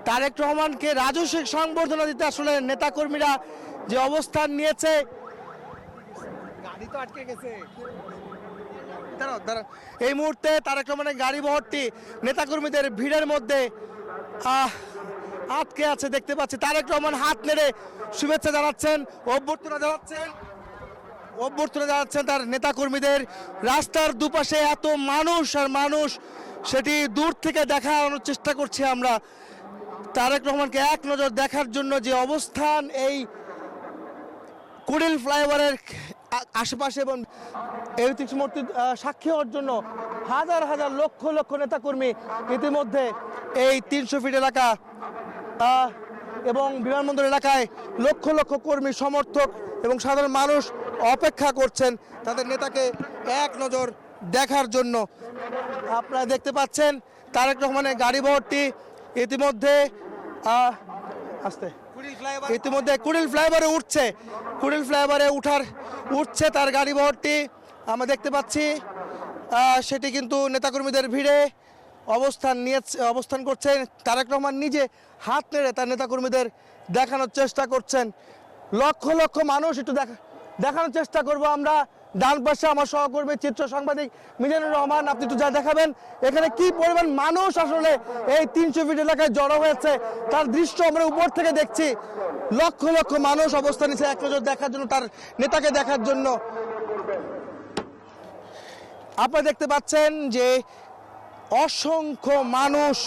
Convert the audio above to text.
তারেক রহমানকে রাজস্বিক সংবর্ধনা দিতে আসলে নেতাকর্মীরা যে অবস্থান নিয়েছে, গাড়ি তো আটকে গেছে, এই মুহূর্তে তারেক রহমানের গাড়ি বহরটি নেতাকর্মীদের ভিড়ের মধ্যে আটকে আছে দেখতে পাচ্ছি। তারেক রহমান হাত নেড়ে শুভেচ্ছা জানাচ্ছেন, অভ্যর্থনা জানাচ্ছেন তার নেতাকর্মীদের। রাস্তার দুপাশে এত মানুষ আর মানুষ, সেটি দূর থেকে দেখানোর চেষ্টা করছি আমরা। তারেক রহমানকে এক নজর দেখার জন্য যে অবস্থান এই কুড়িল ফ্লাইওভারের আশেপাশে এবং এই মূর্তি সাক্ষী হওয়ার জন্য হাজার হাজার লক্ষ লক্ষ নেতাকর্মী ইতিমধ্যে এই 300 ফিট এলাকা এবং বিমানবন্দর এলাকায় লক্ষ লক্ষ কর্মী, সমর্থক এবং সাধারণ মানুষ অপেক্ষা করছেন তাদের নেতাকে এক নজর দেখার জন্য। আপনারা দেখতে পাচ্ছেন তারেক রহমানের গাড়ি বহরটি ইতিমধ্যে কুড়িল ফ্লাইওভারে উঠছে। কুড়িল ফ্লাইওভারে উঠছে তার গাড়ি বহরটি আমরা দেখতে পাচ্ছি। সেটি কিন্তু নেতাকর্মীদের ভিড়ে অবস্থান করছেন। তারেক রহমান নিজে হাত নেড়ে তার নেতাকর্মীদের দেখানোর চেষ্টা করছেন। লক্ষ লক্ষ মানুষ, একটু দেখানোর চেষ্টা করব আমরা। ডান পাশে আমার সহকর্মী চিত্র সাংবাদিক মিজানুর রহমান, আপনি একটু যা দেখাবেন এখানে কি পরিমাণ মানুষ আসলে এই 300 ফিট এলাকায় জড়ো হয়েছে তার দৃশ্য আমরা উপর থেকে দেখছি। লক্ষ লক্ষ মানুষ অবস্থান নিচ্ছে এক নজর দেখার জন্য, তার নেতাকে দেখার জন্য। আপনারা দেখতে পাচ্ছেন যে অসংখ্য মানুষ